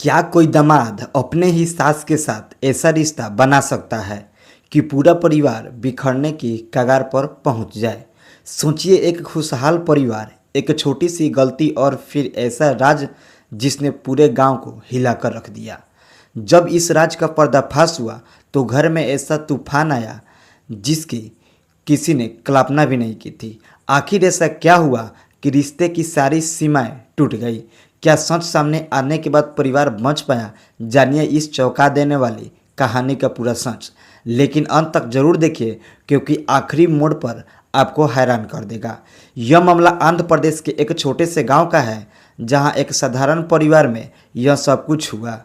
क्या कोई दामाद अपने ही सास के साथ ऐसा रिश्ता बना सकता है कि पूरा परिवार बिखरने की कगार पर पहुंच जाए। सोचिए, एक खुशहाल परिवार, एक छोटी सी गलती और फिर ऐसा राज जिसने पूरे गांव को हिला कर रख दिया। जब इस राज का पर्दाफाश हुआ तो घर में ऐसा तूफान आया जिसकी किसी ने कल्पना भी नहीं की थी। आखिर ऐसा क्या हुआ कि रिश्ते की सारी सीमाएं टूट गई? क्या सच सामने आने के बाद परिवार बच पाया? जानिए इस चौंका देने वाली कहानी का पूरा सच। लेकिन अंत तक जरूर देखिए, क्योंकि आखिरी मोड़ पर आपको हैरान कर देगा। यह मामला आंध्र प्रदेश के एक छोटे से गांव का है, जहां एक साधारण परिवार में यह सब कुछ हुआ।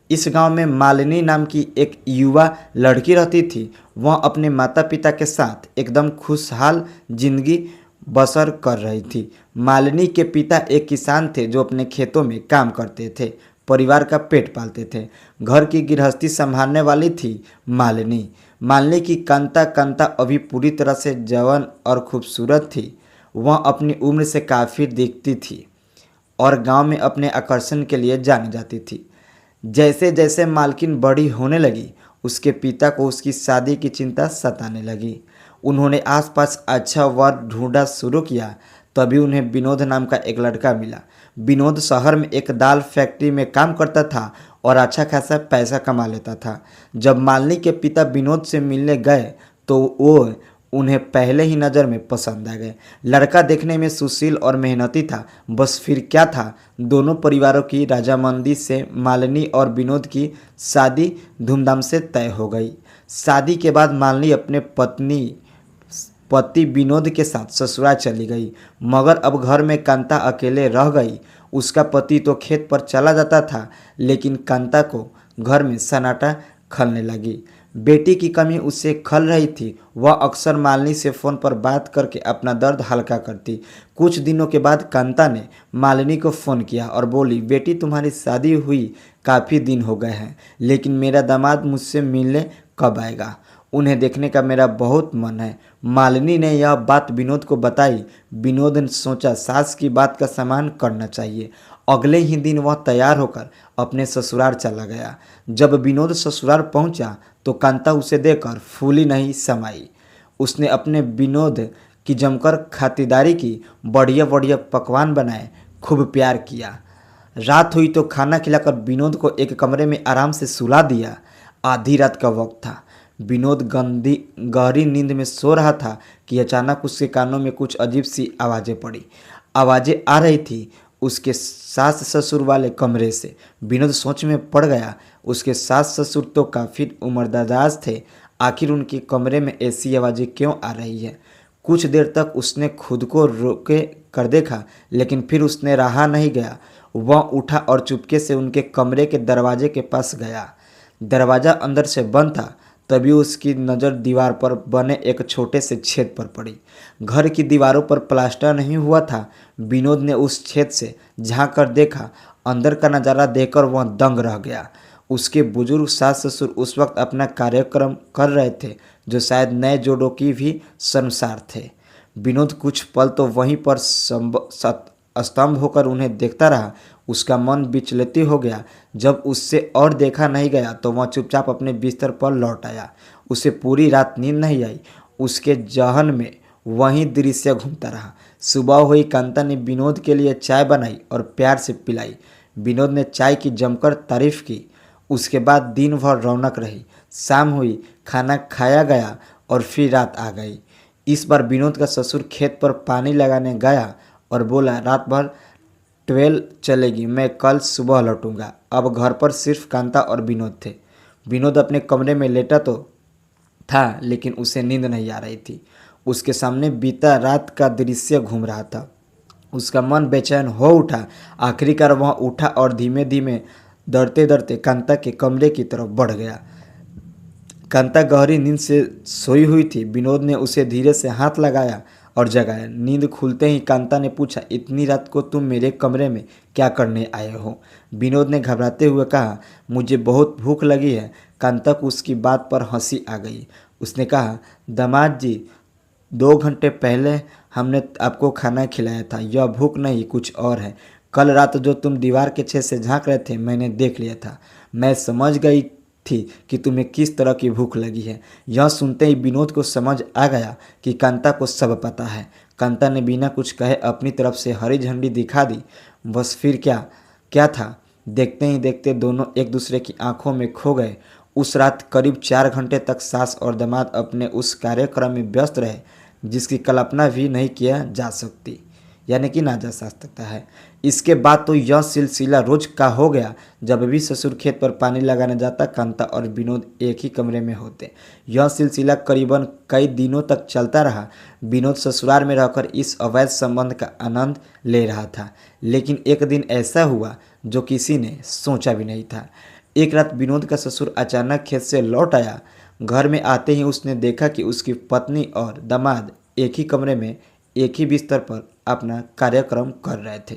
इस गांव में मालिनी नाम की एक युवा लड़की रहती थी। वह अपने माता पिता के साथ एकदम खुशहाल जिंदगी बसर कर रही थी। मालिनी के पिता एक किसान थे जो अपने खेतों में काम करते थे, परिवार का पेट पालते थे। घर की गृहस्थी संभालने वाली थी मालिनी। मालिनी की कांता कांता अभी पूरी तरह से जवान और खूबसूरत थी। वह अपनी उम्र से काफ़ी दिखती थी और गांव में अपने आकर्षण के लिए जानी जाती थी। जैसे जैसे मालकिन बड़ी होने लगी, उसके पिता को उसकी शादी की चिंता सताने लगी। उन्होंने आसपास अच्छा वर ढूंढना शुरू किया। तभी उन्हें विनोद नाम का एक लड़का मिला। विनोद शहर में एक दाल फैक्ट्री में काम करता था और अच्छा खासा पैसा कमा लेता था। जब मालिनी के पिता विनोद से मिलने गए तो वो उन्हें पहले ही नज़र में पसंद आ गए। लड़का देखने में सुशील और मेहनती था। बस फिर क्या था, दोनों परिवारों की रजामंदी से मालिनी और विनोद की शादी धूमधाम से तय हो गई। शादी के बाद मालिनी अपने पति विनोद के साथ ससुराल चली गई, मगर अब घर में कांता अकेले रह गई। उसका पति तो खेत पर चला जाता था, लेकिन कांता को घर में सन्नाटा खलने लगी। बेटी की कमी उससे खल रही थी। वह अक्सर मालिनी से फ़ोन पर बात करके अपना दर्द हल्का करती। कुछ दिनों के बाद कांता ने मालिनी को फ़ोन किया और बोली, बेटी तुम्हारी शादी हुई काफ़ी दिन हो गए हैं, लेकिन मेरा दामाद मुझसे मिलने कब आएगा? उन्हें देखने का मेरा बहुत मन है। मालिनी ने यह बात विनोद को बताई। विनोद ने सोचा सास की बात का सम्मान करना चाहिए। अगले ही दिन वह तैयार होकर अपने ससुराल चला गया। जब विनोद ससुराल पहुंचा तो कांता उसे देखकर फूली नहीं समाई। उसने अपने विनोद की जमकर खातिरदारी की, बढ़िया बढ़िया पकवान बनाए, खूब प्यार किया। रात हुई तो खाना खिलाकर विनोद को एक कमरे में आराम से सुला दिया। आधी रात का वक्त था। विनोद गहरी नींद में सो रहा था कि अचानक उसके कानों में कुछ अजीब सी आवाज़ें पड़ी। आवाज़ें आ रही थी उसके सास ससुर वाले कमरे से। विनोद सोच में पड़ गया। उसके सास ससुर तो काफ़ी उम्रदराज थे। आखिर उनके कमरे में ऐसी आवाज़ें क्यों आ रही है? कुछ देर तक उसने खुद को रोके कर देखा, लेकिन फिर उसने रहा नहीं गया। वह उठा और चुपके से उनके कमरे के दरवाजे के पास गया। दरवाज़ा अंदर से बंद था। तभी उसकी नज़र दीवार पर बने एक छोटे से छेद पर पड़ी। घर की दीवारों पर प्लास्टर नहीं हुआ था। विनोद ने उस छेद से झांक कर देखा। अंदर का नज़ारा देखकर वह दंग रह गया। उसके बुजुर्ग सास ससुर उस वक्त अपना कार्यक्रम कर रहे थे, जो शायद नए जोड़ों की भी शर्मसार थे। विनोद कुछ पल तो वहीं पर स्तंभ होकर उन्हें देखता रहा। उसका मन विचलित हो गया। जब उससे और देखा नहीं गया तो वह चुपचाप अपने बिस्तर पर लौट आया। उसे पूरी रात नींद नहीं आई। उसके जहन में वही दृश्य घूमता रहा। सुबह हुई, कांता ने विनोद के लिए चाय बनाई और प्यार से पिलाई। विनोद ने चाय की जमकर तारीफ की। उसके बाद दिन भर रौनक रही। शाम हुई, खाना खाया गया और फिर रात आ गई। इस बार विनोद का ससुर खेत पर पानी लगाने गया और बोला, रात भर ट्वेल चलेगी, मैं कल सुबह लौटूंगा। अब घर पर सिर्फ कांता और विनोद थे। विनोद अपने कमरे में लेटा तो था, लेकिन उसे नींद नहीं आ रही थी। उसके सामने बीता रात का दृश्य घूम रहा था। उसका मन बेचैन हो उठा। आखिरकार वह उठा और धीमे धीमे डरते डरते कांता के कमरे की तरफ बढ़ गया। कांता गहरी नींद से सोई हुई थी। विनोद ने उसे धीरे से हाथ लगाया और जगाया। नींद खुलते ही कांता ने पूछा, इतनी रात को तुम मेरे कमरे में क्या करने आए हो? विनोद ने घबराते हुए कहा, मुझे बहुत भूख लगी है। कांता को उसकी बात पर हंसी आ गई। उसने कहा, दामाद जी, 2 घंटे पहले हमने आपको खाना खिलाया था। यह भूख नहीं, कुछ और है। कल रात जो तुम दीवार के छेद से झांक रहे थे मैंने देख लिया था। मैं समझ गई थी कि तुम्हें किस तरह की भूख लगी है। यह सुनते ही विनोद को समझ आ गया कि कांता को सब पता है। कांता ने बिना कुछ कहे अपनी तरफ से हरी झंडी दिखा दी। बस फिर क्या क्या था। देखते ही देखते दोनों एक दूसरे की आंखों में खो गए। उस रात करीब 4 घंटे तक सास और दामाद अपने उस कार्यक्रम में व्यस्त रहे जिसकी कल्पना भी नहीं किया जा सकती, यानी कि ना जा सकता है। इसके बाद तो यह सिलसिला रोज का हो गया। जब भी ससुर खेत पर पानी लगाने जाता कांता और विनोद एक ही कमरे में होते। यह सिलसिला करीबन कई दिनों तक चलता रहा। विनोद ससुराल में रहकर इस अवैध संबंध का आनंद ले रहा था, लेकिन एक दिन ऐसा हुआ जो किसी ने सोचा भी नहीं था। एक रात विनोद का ससुर अचानक खेत से लौट आया। घर में आते ही उसने देखा कि उसकी पत्नी और दामाद एक ही कमरे में एक ही बिस्तर पर अपना कार्यक्रम कर रहे थे।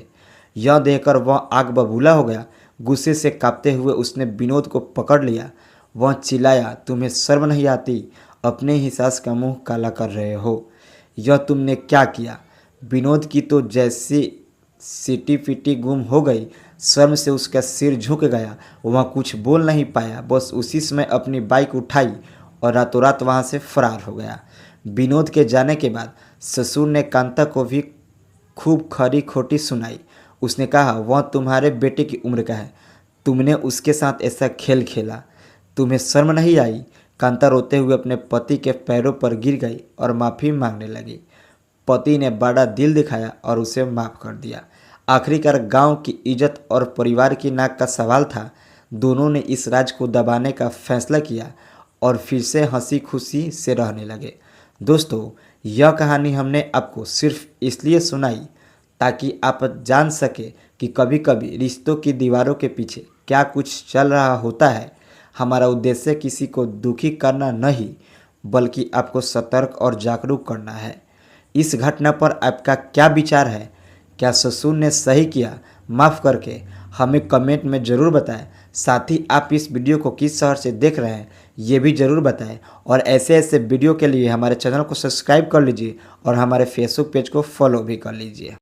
यह देखकर वह आग बबूला हो गया। गुस्से से कांपते हुए उसने विनोद को पकड़ लिया। वह चिल्लाया, तुम्हें शर्म नहीं आती? अपने ही सास का मुंह काला कर रहे हो। यह तुमने क्या किया? विनोद की तो जैसी सीटी फीटी गुम हो गई। शर्म से उसका सिर झुक गया। वह कुछ बोल नहीं पाया। बस उसी समय अपनी बाइक उठाई और रातों रात वहाँ से फरार हो गया। विनोद के जाने के बाद ससुर ने कांता को भी खूब खरी खोटी सुनाई। उसने कहा, वह तुम्हारे बेटे की उम्र का है, तुमने उसके साथ ऐसा खेल खेला, तुम्हें शर्म नहीं आई? कांता रोते हुए अपने पति के पैरों पर गिर गई और माफ़ी मांगने लगी। पति ने बड़ा दिल दिखाया और उसे माफ़ कर दिया। आखिरकार गांव की इज्जत और परिवार की नाक का सवाल था। दोनों ने इस राज को दबाने का फैसला किया और फिर से हंसी खुशी से रहने लगे। दोस्तों, यह कहानी हमने आपको सिर्फ इसलिए सुनाई ताकि आप जान सके कि कभी कभी रिश्तों की दीवारों के पीछे क्या कुछ चल रहा होता है। हमारा उद्देश्य किसी को दुखी करना नहीं, बल्कि आपको सतर्क और जागरूक करना है। इस घटना पर आपका क्या विचार है? क्या ससुर ने सही किया? माफ़ करके हमें कमेंट में ज़रूर बताएं। साथ ही आप इस वीडियो को किस शहर से देख रहे हैं ये भी ज़रूर बताएं। और ऐसे ऐसे वीडियो के लिए हमारे चैनल को सब्सक्राइब कर लीजिए और हमारे फेसबुक पेज को फॉलो भी कर लीजिए।